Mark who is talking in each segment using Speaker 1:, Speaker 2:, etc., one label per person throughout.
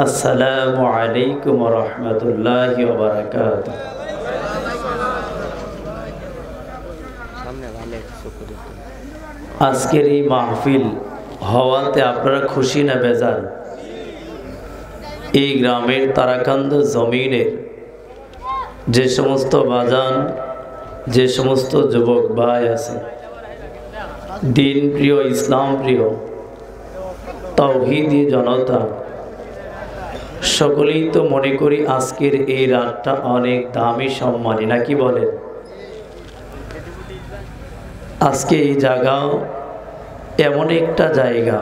Speaker 1: আসসালামু আলাইকুম ওয়া রাহমাতুল্লাহি ওয়া বারাকাতুহু। আজকের এই মাহফিল হওয়াতে আপনারা খুশি না বেজার? এই গ্রামের তারাকান্দ জমিনের যে সমস্ত বাজান, যে সমস্ত যুবক ভাই আছে, দিন প্রিয়, ইসলাম প্রিয়, তাওহীদি জনতা, সকলেই তো মনে করি আজকের এই রাতটা অনেক দামি সম্মানী, নাকি বলেন? আজকে এই জায়গা এমন একটা জায়গা,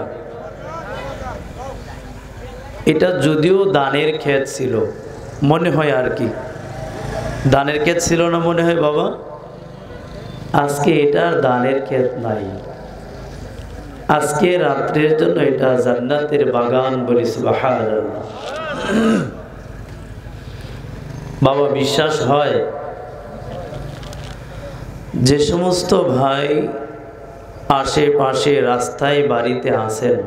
Speaker 1: এটা যদিও দানের ক্ষেত ছিল মনে হয়, আর কি দানের ক্ষেত ছিল না মনে হয় বাবা? আজকে এটা দানের ক্ষেত নাই, আজকে রাত্রের জন্য এটা জান্নাতের বাগান বলি সুবহানাল্লাহ। বাবা, বিশ্বাস হয় যে সমস্ত ভাই আশেপাশে রাস্তায় বাড়িতে আছেন,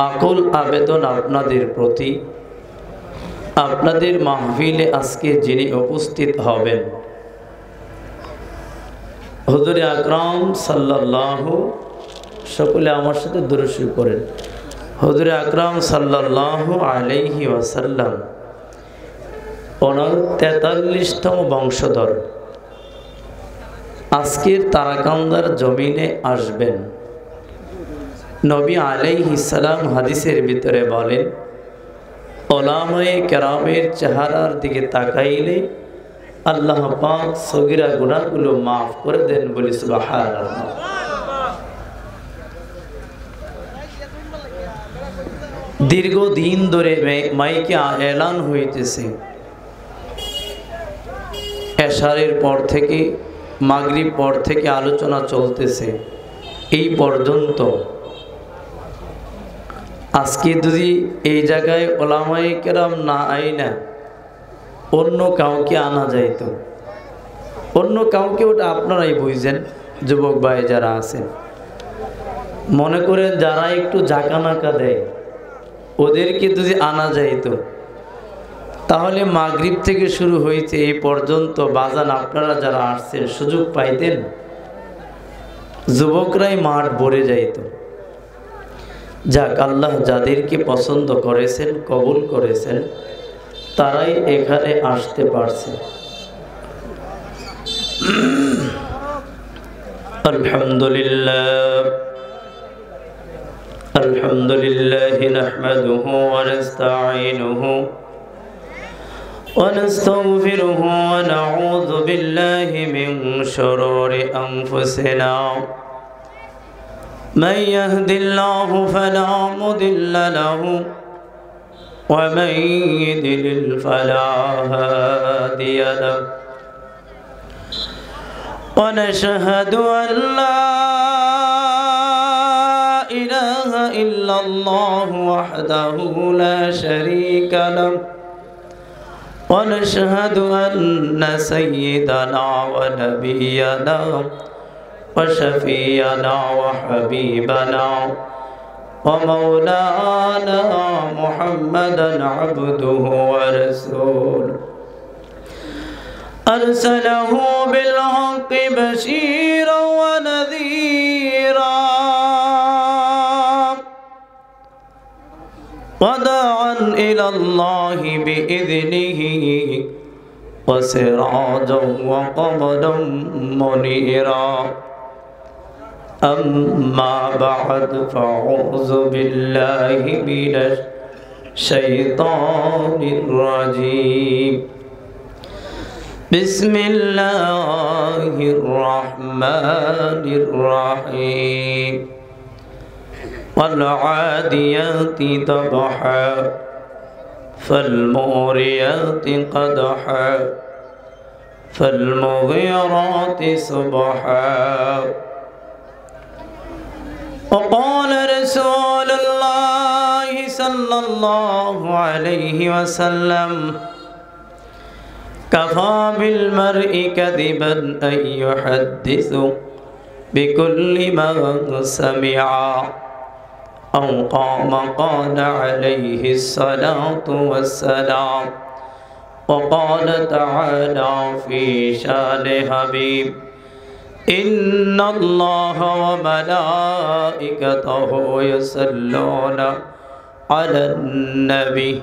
Speaker 1: আকুল আবেদন আপনাদের প্রতি, আপনাদের মাহফিলে আজকে যিনি উপস্থিত হবেন, হুজুর আকরাম সাল্লাল্লাহু, সকলে আমার সাথে দুরূদ শরীফ করেন, হুজুর আকরাম সাল্লাল্লাহু আলাইহি ওয়াসাল্লাম ওনার 43তম বংশধর আজকের তারাকান্দার জমিনে আসবেন। নবী আলাইহিস সালাম হাদিসের ভিতরে বলেন, ওলামায়ে কেরামের চেহারার দিকে তাকাইলে আল্লাহ পাক সগীরা গুনাহগুলো মাফ করে দেন বলি সুবহানাল্লাহ। দীর্ঘদিন ধরে মাইকে এলান হইতেছে, এশারের পর থেকে, মাগরিব পর থেকে আলোচনা চলতেছে এই পর্যন্ত। আজকে যদি এই জায়গায় ওলামায়ে কেরাম না আইনা অন্য কাউকে আনা যাইত, অন্য কাউকে, ওটা আপনারাই বুঝছেন যুবক ভাই যারা আছেন, মনে করেন যারা একটু জাকানাকা দেয় ওদেরকে যদি আনা যাইত, তাহলে মাগরিব থেকে শুরু হয়েছে এই পর্যন্ত বাজান আপনারা যারা আসছেন সুযোগ পাইতেন, যুবকরাই মাঠ ভরে যাইত। যাক, আল্লাহ যাদেরকে পছন্দ করেছেন, কবুল করেছেন, তারাই এখানে আসতে পারছে। আলহামদুলিল্লাহ, আলহামদুলিল্লাহ নাহমাদুহু ওয়া নাস্তাঈনুহু ওয়া নাস্তাগফিরুহু ওয়া নাউযু বিল্লাহি মিন শুরুরি আনফুসিনা মান ইয়াহদিল্লাহু ফালা মুদিল্লা লাহু ওয়া মান ইউদ্লিল ফালা হাদিয়া লাহু ওয়া নাশহাদু আন লা ইলাহা ইল্লাল্লাহু ওয়াহদাহু লা শারীকা লাহু ওয়া নাশহাদু আন্না সাইয়্যিদানা ওয়া নাবিয়্যানা ওয়া শাফিয়ানা ওয়া হাবিবানা ওয়া মাওলানা মুহাম্মাদান আবদুহু ওয়া রাসূলুহু আরসালাহু বিল হাক্কি বাশীরান ওয়া নাযীরা وداعا إلى الله بإذنه وسراجا وقمرا منيرا أما بعد فأعوذ بالله من الشيطان الرجيم بسم الله الرحمن الرحيم والعاديات ضبحا فالموريات قدحا فالمغيرات صبحا وقال رسول الله صلى الله عليه وسلم كفى بالمرء كذبا أن يحدث بكل ما سمع أو قام قال عليه الصلاة والسلام وقال تعالى في شان حبيب إن الله وملائكته يصلون على النبي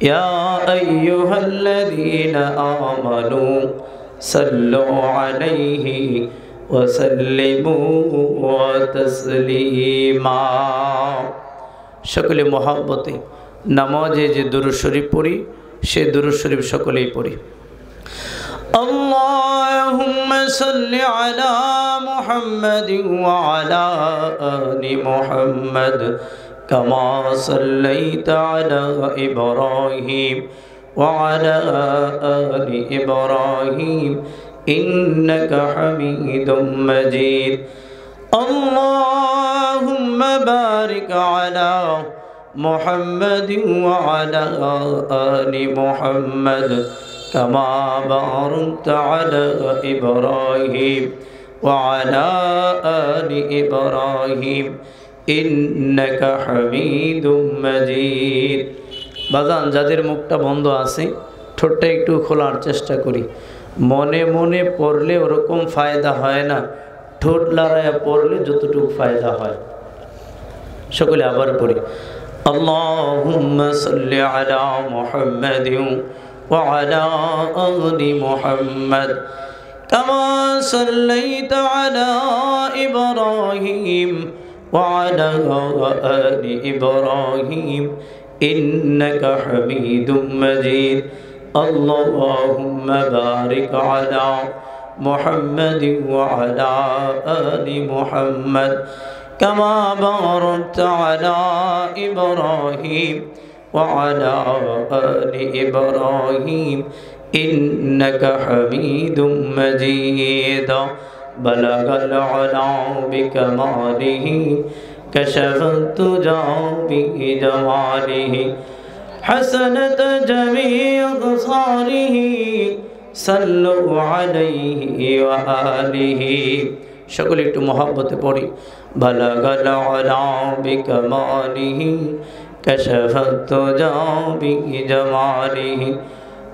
Speaker 1: يا أيها الذين آمنوا صلوا عليه وسلموا تسليما সকলে মহব্বতে নামাজে যে দুরূদ শরীফ পড়ি সে দুরূদ শরীফ সকলেই পড়ি اللهم صل على محمد وعلى آل محمد كما صليت على إبراهيم وعلى آل إبراهيم إنك حميد مجيد اللهم بارك على محمد وعلى آل محمد كما باركت على إبراهيم وعلى آل إبراهيم إنك حميد مجيد বাজান যাদের মুখটা বন্ধ আছে ঠোঁটটা একটু খোলার চেষ্টা করি মনে মনে পড়লে ওরকম ফায়দা হয় না ঠোঁট লড়াইয়া পড়লে যতটুকু ফায়দা হয় সকলে আবার পড়ি আল্লাহুম্মা সাল্লি আলা মুহাম্মাদিন ওয়া আলা আলি মুহাম্মাদ কামা সাল্লাইতা আলা ইব্রাহিম ওয়া আলা আলি ইব্রাহিম ইন্নাকা হামিদুম মাজিদ اللهم بارك على محمد وعلى آل محمد كما باركت على إبراهيم وعلى آل إبراهيم إنك حميد مجيد بلغ العلا بكماله كشف الدجى بجماله حسنت جميع خصاله صلوا عليه وآله সকলে একটু মহব্বতে পড়ি বালাগাল আলা বিকামালিহি কাশাফাত জাবি জামালিহি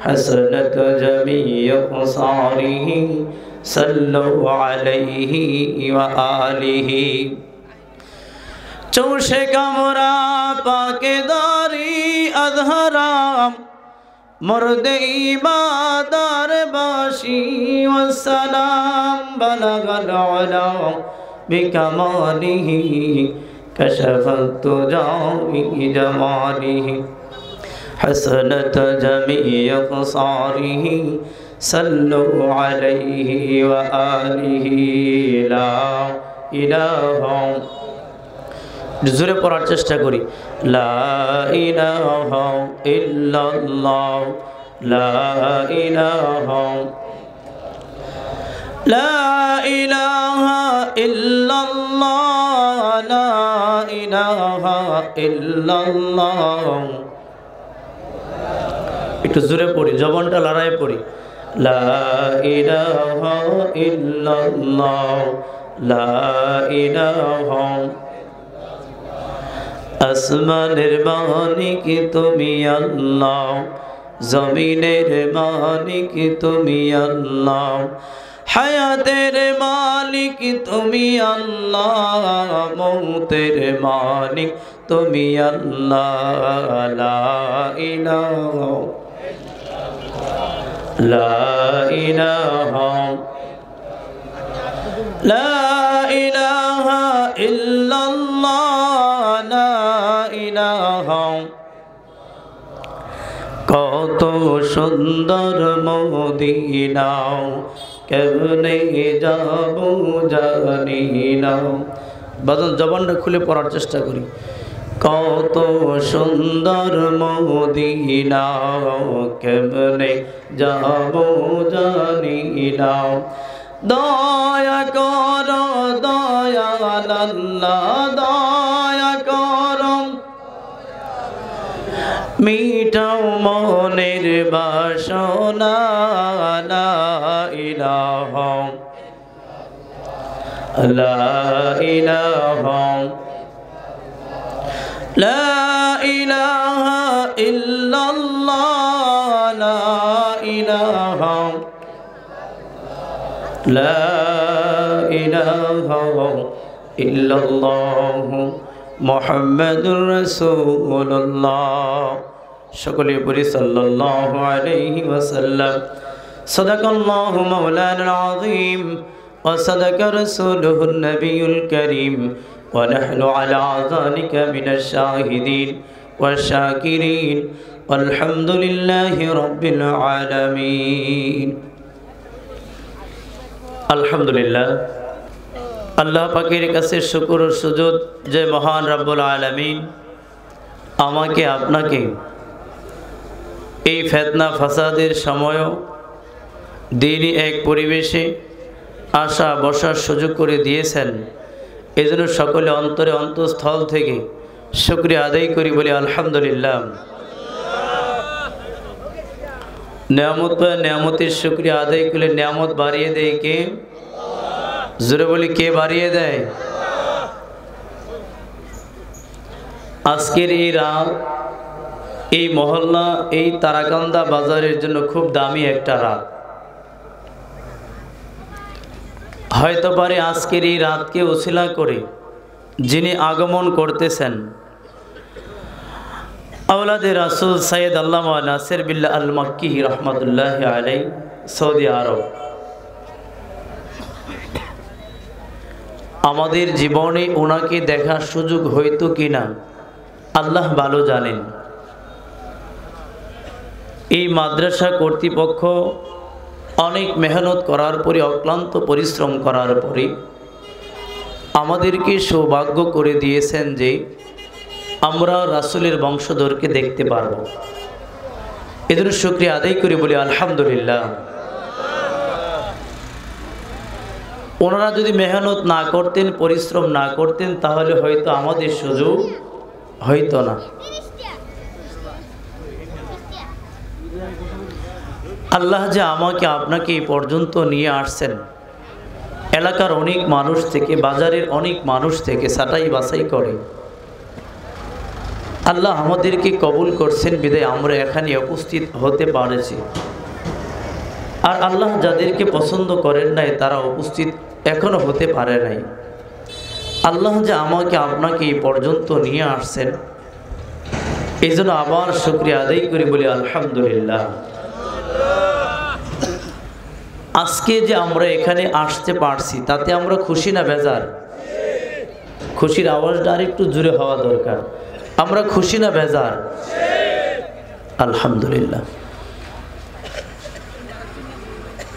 Speaker 1: হাসানাত জামিউ খসারিহি সাল্লু আলাইহি ওয়া আলিহি চৌশে কামরা পাকেদারি আজহারাম মর্দে ইবাদার বাসি ওয়াসসালাম বালাগাল আলা বিকামালিহি কাশাফাত জামি জামালিহি হাসানাত জামিউ খসারিহি সাল্লু আলাইহি ওয়া আলিহি লা ইলাহা জোরে পড়ার চেষ্টা করি লা ইলাহা ইল্লাল্লাহ লা ইলাহা লা ইলাহা ইল্লাল্লাহ লা ইলাহা ইল্লাল্লাহ একটু জোরে পড়ি জবানটা লড়াই পড়ি লা ইলাহা ইল্লাল্লাহ লা ইলাহা আসমানের মালিক তুমি আল্লাহ জমিনের মালিক তুমি আল্লাহ হায়াতের মালিক তুমি আল্লাহ মৌতের মালিক তুমি আল্লাহ লা ইলাহা লা ইলাহা লা ইলাহা ইল্লাল্লাহ লা ইলাহা কত সুন্দর মদিনা কেমনে যাব জানি না বাজান জবানটা খুলে পড়ার চেষ্টা করি কত সুন্দর মদিনা কেমনে যাব জানি না দয়া করো দয়াল আল্লাহ দয়া করো মিটাও মনের বাসনা লা ইলাহা লা ইলাহা লা ইলাহা ইল্লাল্লাহ লা ইলাহা লা ইলাহা ইল্লাল্লাহ মুহাম্মাদুর রাসূলুল্লাহ। সকলে পড়ি সাল্লাল্লাহু আলাইহি ওয়াসাল্লাম। সাদাকাল্লাহু মাওলানাল আযীম ওয়া সাদাকা রাসূলুহুন নবিয়ুল কারীম ওয়া নাহনু আলা যালিকা মিনাশ শাহিদিন ওয়াশ শাকিরিন আলহামদুলিল্লাহি রাব্বিল আলামিন। আলহামদুলিল্লাহ, আল্লাহ পাকের কাছে শুকর ও সুজুদ যে মহান রব্বুল আলামিন আমাকে আপনাকে এই ফিতনা ফাসাদের সময়ও দিনই এক পরিবেশে আসা বসার সুযোগ করে দিয়েছেন। এজন্য সকলে অন্তরে অন্তঃস্থল থেকে শুকরিয়া আদায় করি, বলি আলহামদুলিল্লাহ। নিয়ামত নিয়ামতের শুকরিয়া আদায় করলে নিয়ামত বাড়িয়ে দেয় কে? জোরে বলি, কে বাড়িয়ে দেয়? আজকের এই রাত, এই মহল্লা, এই তারাকান্দা বাজারের জন্য খুব দামি একটা রাত। হয়তো পারে আজকের এই রাতকে ওসিলা করে যিনি আগমন করতেছেন আওলাদে রাসূল সৈয়দ আল্লামা নাসির বিল্লাহ আল মক্কি রহমতুল্লাহ আলাই, সৌদি আরব। আমাদের জীবনে ওনাকে দেখার সুযোগ হইতো কিনা আল্লাহ ভালো জানেন। এই মাদ্রাসা কর্তৃপক্ষ অনেক মেহনত করার পরে, অক্লান্ত পরিশ্রম করার পরে আমাদেরকে সৌভাগ্য করে দিয়েছেন যে আমরা রাসূলের বংশধরকে দেখতে পারব। এজন্য শুকরিয়া আদায় করে বলি আলহামদুলিল্লাহ। ওনারা যদি মেহনত না করতেন, পরিশ্রম না করতেন, তাহলে হয়তো আমাদের সুযোগ হইতো না। আল্লাহ যে আমাকে আপনাকে এই পর্যন্ত নিয়ে আসছেন, এলাকার অনেক মানুষ থেকে, বাজারের অনেক মানুষ থেকে ছাঁটাই বাছাই করে আল্লাহ আমাদেরকে কবুল করছেন, বিদায় আমরা এখানে উপস্থিত হতে পারেছি। আর আল্লাহ যাদেরকে পছন্দ করেন নাই তারা উপস্থিত এখনো হতে পারে নাই। আল্লাহ যে আমাকে আপনাকে এই পর্যন্ত নিয়ে আসছেন, এই জন্য আবার শুকরিয়া আদায় করে বলি আলহামদুলিল্লাহ। আজকে যে আমরা এখানে আসতে পারছি তাতে আমরা খুশি না বেজার? খুশির আওয়াজটা আর একটু জোরে হওয়া দরকার। আমরা খুশি না বেজার? আলহামদুলিল্লাহ।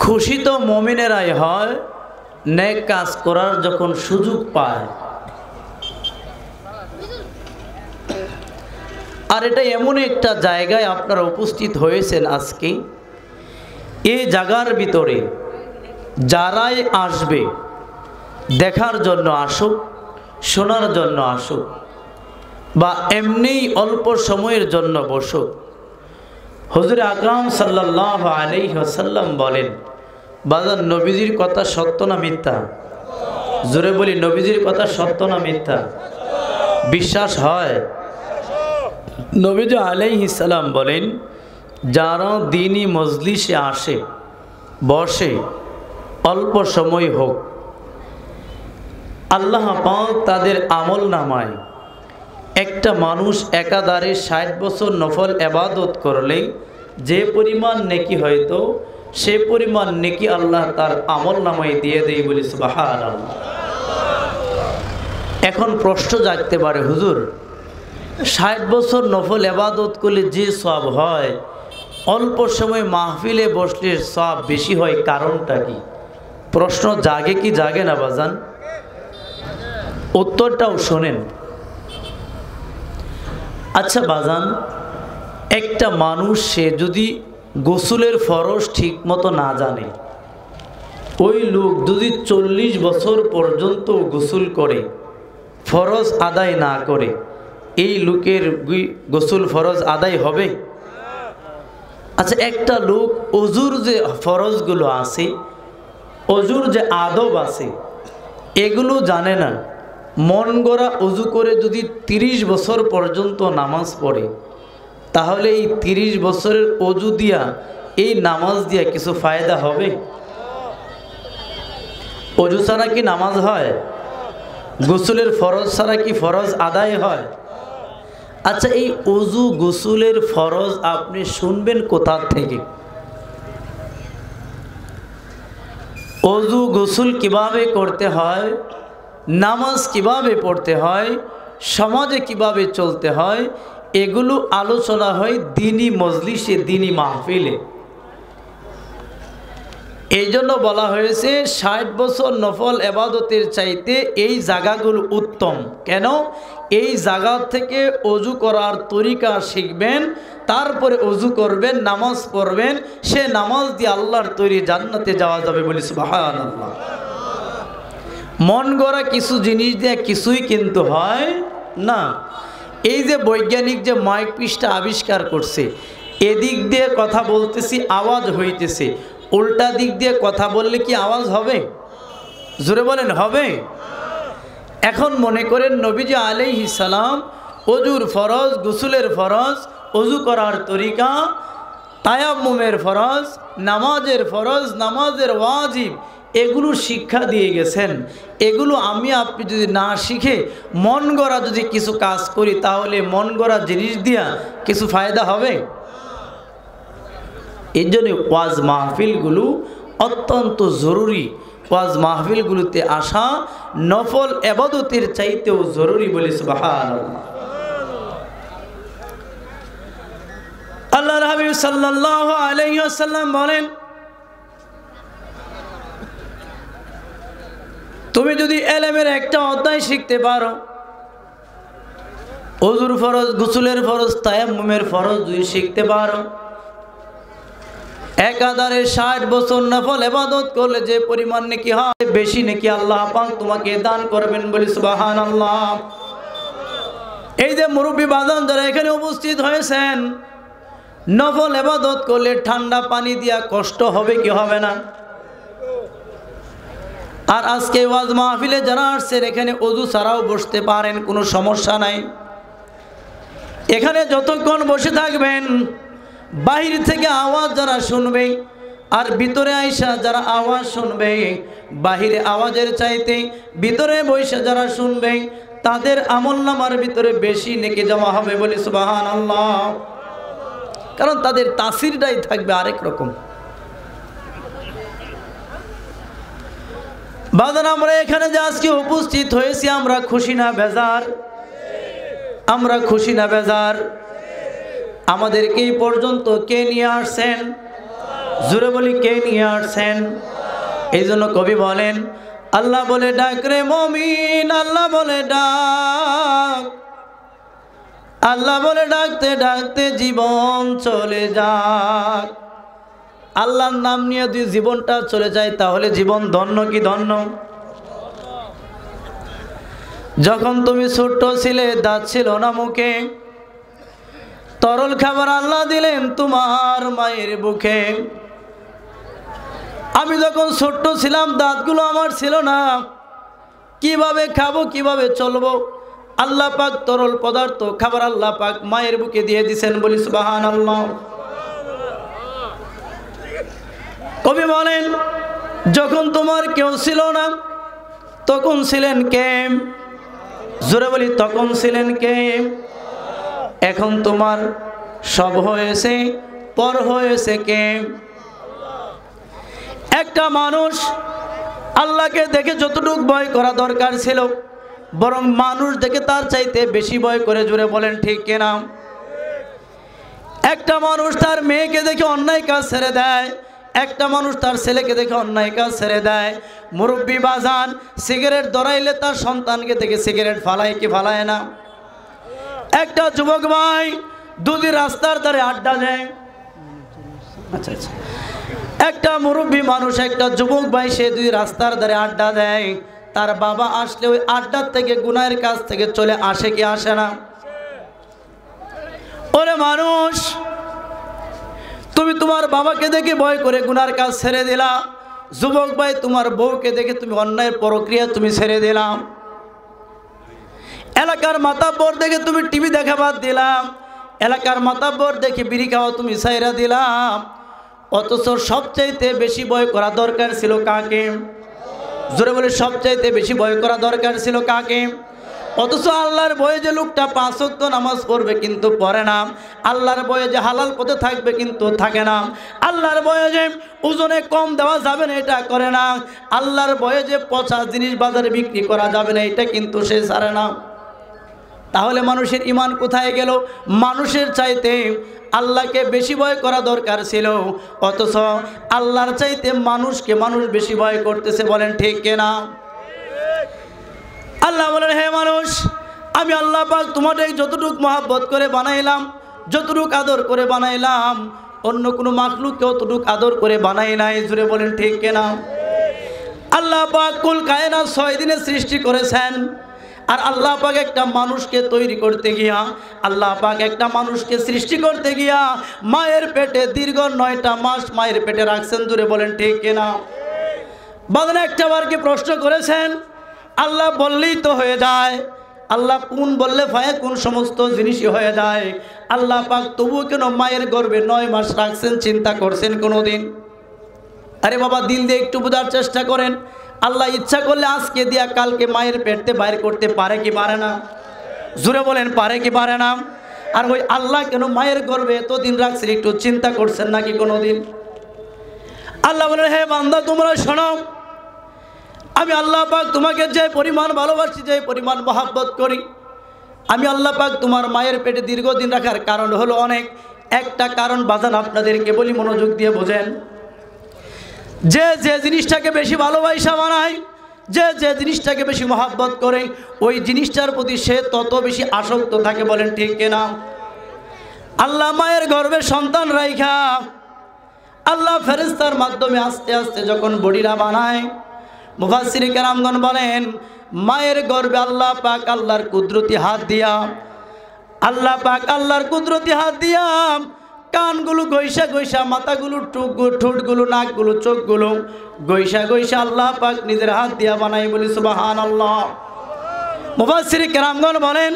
Speaker 1: খুশি তো মুমিনেরাই হয় নেক কাজ করার যখন সুযোগ পায়। আর এটা এমন একটা জায়গায় আপনারা উপস্থিত হয়েছেন আজকে, এই জায়গার ভিতরে যারাই আসবে দেখার জন্য আসুক, শোনার জন্য আসুক, বা এমনি অল্প সময়ের জন্য বসুক, হুজুর আকরাম সাল্লাল্লাহু আলাইহি ওয়াসাল্লাম বলেন, বাজার নবীজির কথা সত্য না মিথ্যা? জোরে বলি, নবীজির কথা সত্য না মিথ্যা? বিশ্বাস হয়? নবীজি আলাইহিস সালাম বলেন, যারা দ্বীনি মজলিসে আসে, বসে, অল্প সময় হোক, আল্লাহ পাক তাদের আমল নামায় একটা মানুষ একাধারে 60 বছর নফল ইবাদত করলে যে পরিমাণ নেকি হয়তো সে পরিমাণ নেকি আল্লাহ তার আমল নামায় দিয়ে দেয়, বলি সুবহানাল্লাহ। এখন প্রশ্ন জাগতে পারে, হুজুর 60 বছর নফল ইবাদত করলে যে সওয়াব হয়, অল্প সময় মাহফিলে বসলে সওয়াব বেশি হয়, কারণটা কি? প্রশ্ন জাগে কি জাগে না বাজান? উত্তরটাও শোনেন। আচ্ছা বাজান, একটা মানুষ সে যদি গোসলের ফরজ ঠিক মতো না জানে, ওই লোক যদি 40 বছর পর্যন্ত গোসল করে, ফরজ আদায় না করে, এই লোকের গোসল ফরজ আদায় হবে? আচ্ছা, একটা লোক ওযুর যে ফরজগুলো আছে, ওযুর যে আদব আছে, এগুলো জানে না, মন গড়া অজু করে যদি 30 বছর পর্যন্ত নামাজ পড়ে, তাহলে এই 30 বছরের অজু দিয়া এই নামাজ দিয়া কিছু ফায়দা হবে? অজু ছাড়া কি নামাজ হয়? গোসলের ফরজ ছাড়া কি ফরজ আদায় হয়? আচ্ছা, এই অজু গোসলের ফরজ আপনি শুনবেন কোথা থেকে? অজু গোসল কিভাবে করতে হয়, নামাজ কিভাবে পড়তে হয়, সমাজে কিভাবে চলতে হয়, এগুলো আলোচনা হয় দ্বীনি মজলিসে, দ্বীনি মাহফিলে। এই জন্য বলা হয়েছে 60 বছর নফল ইবাদতের চাইতে এই জায়গাগুলো উত্তম। কেন? এই জায়গা থেকে অজু করার তরিকা শিখবেন, তারপরে অজু করবেন, নামাজ পড়বেন, সে নামাজ দিয়ে আল্লাহর তৈরি জান্নাতে যাওয়া যাবে বলি সুবহানাল্লাহ। মন গড়া কিছু জিনিস দিয়ে কিছুই কিন্তু হয় না। এই যে বৈজ্ঞানিক যে মাইক পিসটা আবিষ্কার করছে, এদিক দিয়ে কথা বলতেছি আওয়াজ হইতেছে, উল্টা দিক দিয়ে কথা বললে কি আওয়াজ হবে? জোরে বলেন, হবে? এখন মনে করেন নবীজি আলাইহিস সালাম অজুর ফরজ, গোসলের ফরজ, অজু করার তরিকা, তায়াম্মুমের ফরজ, নামাজের ফরজ, নামাজের ওয়াজিব, এগুলো শিক্ষা দিয়ে গেছেন। এগুলো আমি আপনি যদি না শিখে মন গড়া যদি কিছু কাজ করি, তাহলে মন গড়া জিনিস দিয়া কিছু ফায়দা হবে? এই জন্য ওয়াজ মাহফিলগুলো অত্যন্ত জরুরি। ওয়াজ মাহফিলগুলোতে আসা নফল ইবাদতের চাইতেও জরুরি বলি সুবহানাল্লাহ। আল্লাহর হাবিব সাল্লাল্লাহু আলাইহি ওয়াসাল্লাম বলেন, তুমি যদি ইলমের একটা অধ্যায় শিখতে পারো, ওযুর ফরজ, গোসলের ফরজ, তায়াম্মুমের ফরজ যদি শিখতে পারো, একাধারে 60 বছর নফল ইবাদত করলে যে পরিমাণ নেকি হয়, বেশি নেকি আল্লাহ পাক তোমাকে দান করবেন বলি সুবহানাল্লাহ। এই যে মুরব্বি বাজান যারা এখানে উপস্থিত হয়েছেন, নফল ইবাদত করলে ঠান্ডা পানি দিয়া কষ্ট হবে কি হবে না? আর আজকে ওয়াজ মাহফিলে যারা আসছেন, এখানে ওযু ছাড়াও বসতে পারেন, কোনো সমস্যা নাই। এখানে যতক্ষণ বসে থাকবেন, বাহির থেকে আওয়াজ যারা শুনবে আর ভিতরে আইসা যারা আওয়াজ শুনবে, বাহিরে আওয়াজের চাইতে ভিতরে বসে যারা শুনবে, তাদের আমলনামার ভিতরে বেশি নেকি জমা হবে বলি সুবহানাল্লাহ। কারণ তাদের তাসিরটাই থাকবে আরেক রকম। বাজান, আমরা এখানে যে আজকে উপস্থিত হয়েছি, আমরা খুশি না বেজার? আমরা খুশি না বেজার? আমাদেরকে এই পর্যন্ত কে নিয়ে আসছেন? জোরে বলি, কে নিয়ে আসছেন? এই জন্য কবি বলেন, আল্লাহ বলে ডাক রে মুমিন, আল্লাহ বলে ডাক, আল্লাহ বলে ডাকতে ডাকতে জীবন চলে যাক। আল্লাহর নাম নিয়ে যদি জীবনটা চলে যায়, তাহলে জীবন ধন্য কি ধন্য? যখন তুমি ছোট্ট ছিলে, দাঁত ছিল না মুখে, তরল খাবার আল্লাহ দিলেন তোমার মায়ের বুকে। আমি যখন ছোট্ট ছিলাম, দাঁতগুলো আমার ছিল না, কিভাবে খাবো, কিভাবে চলবো? আল্লাহ পাক তরল পদার্থ খাবার আল্লাহ পাক মায়ের বুকে দিয়ে দিয়েছেন বলি সুবহানাল্লাহ। কবি বলেন, যখন তোমার কেউ ছিল না, তখন ছিলেন কে? জোরে বলি, তখন ছিলেন কে? এখন তোমার সব হয়েছে, পর হয়েছে কে? একটা মানুষ আল্লাহকে দেখে যতটুকু ভয় করা দরকার ছিল, বরং মানুষ দেখে তার চাইতে বেশি ভয় করে। জোরে বলেন ঠিক কিনা? একটা মানুষ তার মেয়েকে দেখে অন্যায় কাজ ছেড়ে দেয়, একটা মানুষ তার ছেলেকে দেখে অন্যায় কাজ ছেড়ে দেয়। মুরব্বি বাজান সিগারেট ধরাইলে তার সন্তানকে দেখে সিগারেট ফালায় কি ফালায় না? একটা যুবক ভাই দুদি রাস্তার ধারে আড্ডা দেয়। আচ্ছা আচ্ছা, একটা মুরব্বী মানুষ, একটা যুবক ভাই, সে দুই রাস্তার ধারে আড্ডা দেয়। তার বাবা আসলে ওই আড্ডার থেকে গুনাহের কাছ থেকে চলে আসে কি আসে না? ওরে মানুষ, তুমি তোমার বাবাকে দেখে ভয় করে গুনার কাজ ছেড়ে দিলা। যুবক ভাই, তোমার বউকে দেখে তুমি অন্যায়ের প্রক্রিয়া তুমি ছেড়ে দিলাম। এলাকার মাতাব্বর দেখে তুমি টিভি দেখা বাদ দিলাম, এলাকার মাতাব্বর দেখে বিড়ি খাওয়া তুমি সাইরা দিলাম। অথচ সবচাইতে বেশি ভয় করা দরকার ছিল কাকে? জোরে বলে, সবচাইতে বেশি ভয় করা দরকার ছিল কাকে? অথচ আল্লাহর ভয়ে যে লোকটা 5 ওয়াক্ত নামাজ পড়বে কিন্তু পড়ে না, আল্লাহর ভয়ে যে হালাল পথে থাকবে কিন্তু থাকে না, আল্লাহর ভয়ে যে ওজনে কম দেওয়া যাবে না এটা করে না, আল্লাহর ভয়ে যে পচা জিনিস বাজারে বিক্রি করা যাবে না এটা কিন্তু সে ছাড়ে না। তাহলে মানুষের ঈমান কোথায় গেল? মানুষের চাইতে আল্লাহকে বেশি ভয় করা দরকার ছিল, অথচ আল্লাহর চাইতে মানুষকে মানুষ বেশি ভয় করতেছে। বলেন ঠিক কিনা? আল্লাহ বলেন, হে মানুষ, আমি আল্লাহ পাক তোমাদের যতটুক মহাব্বত করে বানাইলাম, যতটুক আদর করে বানাইলাম, অন্য কোনো মাখলুককে অতটুক আদর করে বানাই নাই। জুড়ে বলেন ঠিক কিনা? আল্লাহ পাক কুল কায়নাত 6 দিনে সৃষ্টি করেছেন। আর আল্লাহ পাক একটা মানুষকে তৈরি করতে গিয়া, আল্লাহ পাক একটা মানুষকে সৃষ্টি করতে গিয়া মায়ের পেটে দীর্ঘ 9টা মাস মায়ের পেটে রাখছেন। জুড়ে বলেন ঠিক কিনা? বাদন একটা বার কি প্রশ্ন করেছেন? আল্লাহ বললেই তো হয়ে যায়, আল্লাহ কোন বললে ফায়ে কোন সমস্ত জিনিসই হয়ে যায়। আল্লাহ পাক তবু কেন মায়ের গর্ভে 9 মাস রাখছেন? চিন্তা করছেন কোনোদিন? আরে বাবা, দিল দিয়ে একটু বোঝার চেষ্টা করেন। আল্লাহ ইচ্ছা করলে আজকে দিয়া কালকে মায়ের পেটে বাইর করতে পারে কি পারে না? জুড়ে বলেন, পারে কি পারে না? আর ওই আল্লাহ কেন মায়ের গর্ভে এতদিন রাখছেন একটু চিন্তা করছেন নাকি কোনোদিন? আল্লাহ বলেন, হে বান্দা তোমরা শোনো, আমি আল্লাহ পাক তোমাকে যে পরিমাণ ভালোবাসি, যে পরিমাণ মহাব্বত করি, আমি আল্লাহ পাক তোমার মায়ের পেটে দীর্ঘদিন রাখার কারণ হলো অনেক। একটা কারণ বাজান আপনাদেরকে বলি, মনোযোগ দিয়ে বোঝেন। যে যে জিনিসটাকে বেশি ভালোবাসা বানায়, যে যে জিনিসটাকে বেশি মহাব্বত করে, ওই জিনিসটার প্রতি সে তত বেশি আসক্ত থাকে। বলেন ঠিক কিনা? আল্লাহ মায়ের গর্ভে সন্তান রাইখা আল্লাহ ফেরেশতার মাধ্যমে আস্তে আস্তে যখন বডিরা বানায়, মুফাসসিরে কেরামগণ বলেন মায়ের গর্ভে আল্লাহ পাক আল্লাহর কুদরতি হাত দিয়া, আল্লাহ পাক আল্লাহর কুদরতি হাত দিয়া কানগুলো গইসা গইসা, মাথাগুলো, ঠোঁটগুলো, নাকগুলো, চোখগুলো গইসা গইসা আল্লাহ পাক নিজের হাত দিয়া বানাই। বলি সুবহানাল্লাহ। মুফাসসিরে কেরামগণ বলেন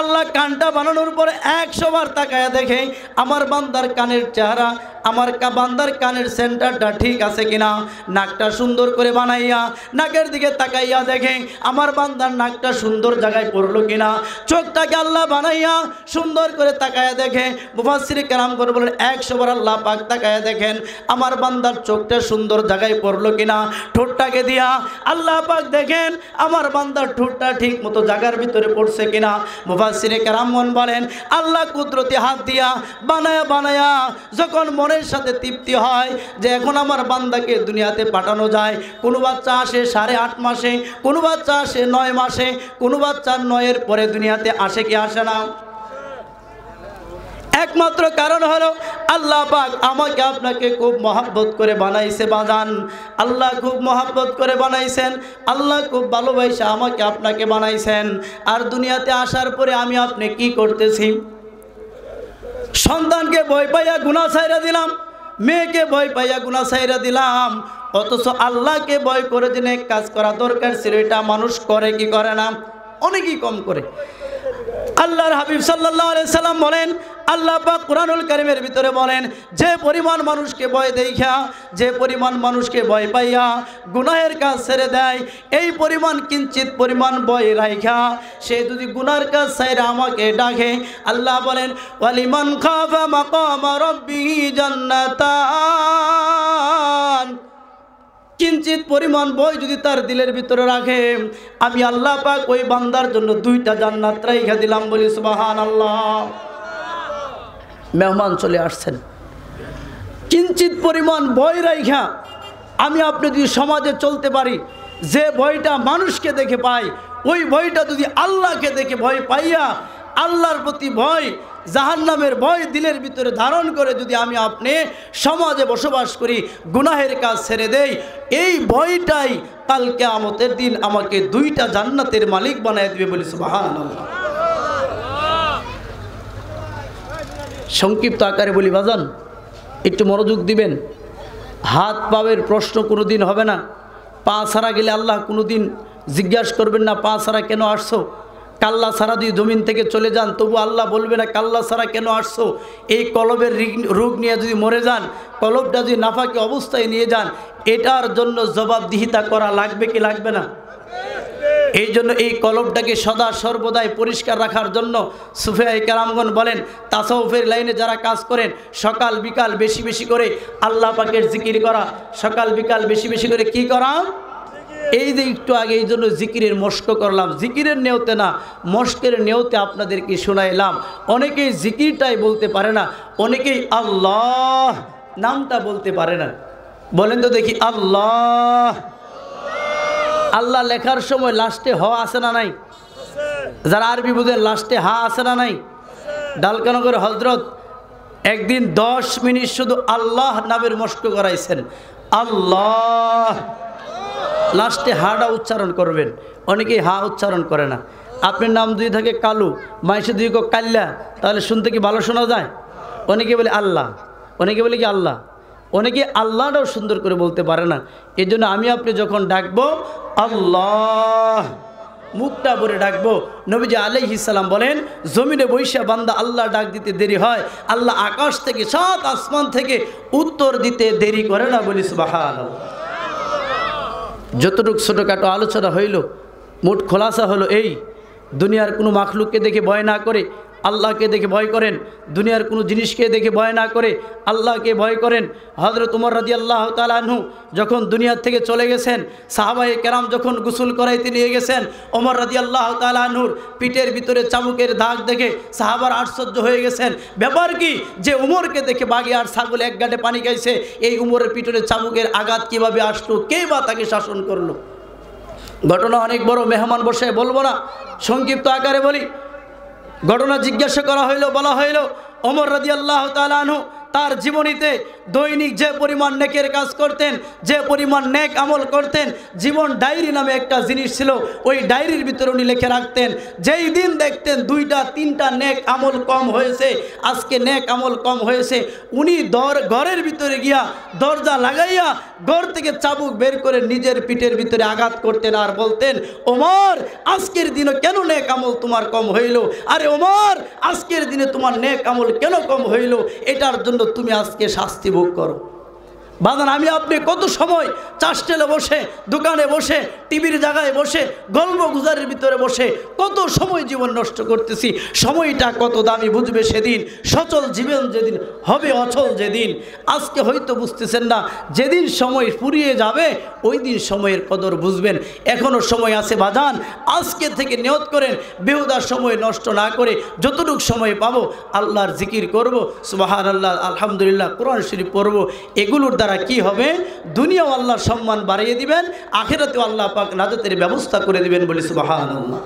Speaker 1: আল্লাহ কানটা বানানোর পরে 100 বার তাকায়া দেখে আমার বান্দার কানের চেহারা, আমার বান্দার কানের সেন্টারটা ঠিক আছে কিনা। নাকটা সুন্দর করে বানাইয়া নাকের দিকে তাকাইয়া দেখে আমার বান্দার নাকটা সুন্দর জায়গায় পড়লো কিনা। চোখটাকে আল্লাহ বানাইয়া সুন্দর করে তাকায়া দেখে। মুফাসসিরে কেরামগণ বলেন 100 বার আল্লাহ পাক তাকায়া দেখেন আমার বান্দার চোখটা সুন্দর জায়গায় পড়লো কিনা। ঠোঁটটাকে দিয়া আল্লাহ পাক দেখেন আমার বান্দার ঠোঁটটা ঠিক মতো জায়গার ভিতরে পড়ছে কিনা। মুফাসসিরে কেরামগণ বলেন আল্লাহ কুদরতি হাত দিয়া বানায়া বানায়া যখন মনের সাথে তৃপ্তি হয় যে এখন আমার বান্দাকে দুনিয়াতে পাঠানো যায়, কোনো বাচ্চা আসে 8.5 মাসে, কোনো বাচ্চা আসে 9 মাসে, কোনো বাচ্চা 9-এর পরে দুনিয়াতে আসে কি আসে না? একমাত্র কারণ হলো আল্লাহ পাক আমাকে আপনাকে খুব মহাব্বত করে বানাইছে বাজান। আল্লাহ খুব মহাব্বত করে বানাইছেন, আল্লাহ খুব ভালোবাসা আমাকে আপনাকে বানাইছেন। আর দুনিয়াতে আসার পরে আমি আপনি কি করতেছি? সন্তানকে ভয় পাইয়া গুনাহ ছাইরা দিলাম, মেয়েকে ভয় পাইয়া গুনাহ ছাইরা দিলাম। অথচ আল্লাহকে ভয় করে যে নেক কাজ করা দরকার ছিল এটা মানুষ করে কি করে না? অনেকই কম করে। আল্লাহর হাবিব সাল্লাল্লাহু আলাইহি সাল্লাম বলেন, আল্লাহ পাক কুরআনুল কারীমের ভিতরে বলেন যে পরিমাণ মানুষকে ভয় দেইখা, যে পরিমাণ মানুষকে ভয় পাইয়া গুনাহের কাজ ছেড়ে দেয়, এই পরিমাণ কিঞ্চিত পরিমাণ ভয় রাইখা সে যদি গুনার কাজ ছাইরা আমাকে ডাকে, আল্লাহ বলেন ওয়ালিমান খাফা মাকামা রাব্বিহি জান্নাতান। কিঞ্চিত পরিমাণ ভয় যদি তার দিলের ভিতরে রাখে, আমি আল্লাহ পাক ওই বান্দার জন্য 2টা জান্নাত রাইখা দিলাম। বলি সুবহানাল্লাহ। মেহমান চলে আসছেন, কিঞ্চিত পরিমাণ ভয় রাইখা আমি আপনি যদি সমাজে চলতে পারি, যে ভয়টা মানুষকে দেখে পাই, ওই ভয়টা যদি আল্লাহকে দেখে ভয় পাইয়া আল্লাহর প্রতি ভয়, জাহান্নামের ভয় দিলের ভিতরে ধারণ করে যদি আমি আপনি সমাজে বসবাস করি, গুনাহের কাজ ছেড়ে দেই, এই ভয়টাই কাল কিয়ামতের দিন আমাকে 2টা জান্নাতের মালিক বানায় দিবে। বলি সুবহানাল্লাহ। সংক্ষিপ্ত আকারে বলি বাজান, একটু মনোযোগ দিবেন। হাত পায়ের প্রশ্ন কোনো দিন হবে না। পা ছাড়া গেলে আল্লাহ কোনো দিন জিজ্ঞাসা করবেন না পা ছাড়া কেন আসছো। কাল্লা ছাড়া যদি জমিন থেকে চলে যান তবু আল্লাহ বলবে না কাল্লা ছাড়া কেন আসছো। এই কলবের রোগ নিয়ে যদি মরে যান, কলবটা যদি নাফাকি অবস্থায় নিয়ে যান, এটার জন্য জবাবদিহিতা করা লাগবে কি লাগবে না? এই জন্য এই কলবটাকে সদা সর্বদাই পরিষ্কার রাখার জন্য সুফিয়ায়ে কেরামগণ বলেন, তাসাউফের লাইনে যারা কাজ করেন সকাল বিকাল বেশি বেশি করে আল্লাহ পাকের জিকির করা, সকাল বিকাল বেশি বেশি করে কি করা? এই যে একটু আগে এই জন্য জিকিরের মস্ক করলাম, জিকিরের নেওতে না মস্কের নেওতে আপনাদেরকে শোনাইলাম। অনেকেই জিকিরটাই বলতে পারে না, অনেকেই আল্লাহ নামটা বলতে পারে না। বলেন তো দেখি আল্লাহ। আল্লাহ লেখার সময় লাস্টে হ আছে না নাই? যারা আরবি বুঝেন লাস্টে হা আছে না নাই? ডালকানগর হজরত একদিন 10 মিনিট শুধু আল্লাহ নামের মস্ক করাইছেন। আল্লাহ লাস্টে হাটা উচ্চারণ করবেন। অনেকেই হা উচ্চারণ করে না। আপনার নাম যদি থাকে কালু, মাইসে দুই কাল্লা, তাহলে শুনতে কি ভালো শোনা যায়? অনেকে বলে আল্লাহ, অনেকে বলে কি আল্লাহ, অনেকে আল্লাহটাও সুন্দর করে বলতে পারে না। এই জন্য আমি আপনি যখন ডাকবো আল্লাহ মুখটা ভরে ডাকবো। নবীজি আলাইহিস সালাম বলেন, জমিনে বৈশা বান্দা আল্লাহ ডাক দিতে দেরি হয়, আল্লাহ আকাশ থেকে 7 আসমান থেকে উত্তর দিতে দেরি করে না। বলি সুবহানাল্লাহ। যতটুকু ছোটোখাটো আলোচনা হইল, মোট খোলাসা হলো এই, দুনিয়ার কোনো মাখলুককে দেখে ভয় না করে আল্লাহকে দেখে ভয় করেন, দুনিয়ার কোনো জিনিসকে দেখে ভয় না করে আল্লাহকে ভয় করেন। হযরত উমর রাদিয়াল্লাহু তাআলা আনহু যখন দুনিয়া থেকে চলে গেছেন, সাহাবায়ে কেরাম যখন গোসল করাইতে নিয়ে গেছেন, ওমর রাদিয়াল্লাহু তাআলা আনহুর পিঠের ভিতরে চাবুকের দাগ দেখে সাহাবার আশ্চর্য হয়ে গেছেন। ব্যাপার কি যে উমরকে দেখে বাঘে আর ছাগল এক গাঁটে পানি খাইছে, এই উমরের পিঠে চাবুকের আঘাত কিভাবে আসলো, কে বা তাকে শাসন করলো? ঘটনা অনেক বড়, মেহমান বসে বলবো না, সংক্ষিপ্ত আকারে বলি। ঘটনা জিজ্ঞাসা করা হইল, বলা হইল ওমর রাদিয়াল্লাহু তাআলা আনহু তার জীবনীতে দৈনিক যে পরিমাণ নেকের কাজ করতেন, যে পরিমাণ নেক আমল করতেন, জীবন ডায়েরি নামে একটা জিনিস ছিল, ওই ডায়েরির ভিতরে উনি লিখে রাখতেন। যেই দিন দেখতেন 2টা 3টা নেক আমল কম হয়েছে, আজকে নেক আমল কম হয়েছে, উনি ঘরের ভিতরে গিয়া দরজা লাগাইয়া ঘর থেকে চাবুক বের করে নিজের পিঠের ভিতরে আঘাত করতেন আর বলতেন, ওমর আজকের দিনে কেন নেক আমল তোমার কম হইল? আরে ওমর আজকের দিনে তোমার নেক আমল কেন কম হইল? এটার জন্য তুমি আজকে শাস্তি ভোগ করো। বাদান আমি আপনি কত সময় চাষটেলে বসে, দোকানে বসে, টিভির জায়গায় বসে, গল্প গুজারের ভিতরে বসে কত সময় জীবন নষ্ট করতেছি। সময়টা কত দামি বুঝবে সেদিন, সচল জীবন যেদিন হবে অচল যেদিন। আজকে হয়তো বুঝতেছেন না, যেদিন সময় ফুরিয়ে যাবে ওই দিন সময়ের কদর বুঝবেন। এখনও সময় আছে বাজান, আজকে থেকে নিয়ত করেন বেহুদা সময় নষ্ট না করে যতটুকু সময় পাবো আল্লাহর জিকির করব, সুবহানাল্লাহ, আলহামদুলিল্লাহ, কোরআন শরীফ পড়ব। এগুলোর দ্বারা কি হবে? দুনিয়াও আল্লাহর সম্মান বাড়িয়ে দিবেন, আখিরাতেও আল্লাহ পাক নাজাতের ব্যবস্থা করে দিবেন। বলি সুবহানাল্লাহ।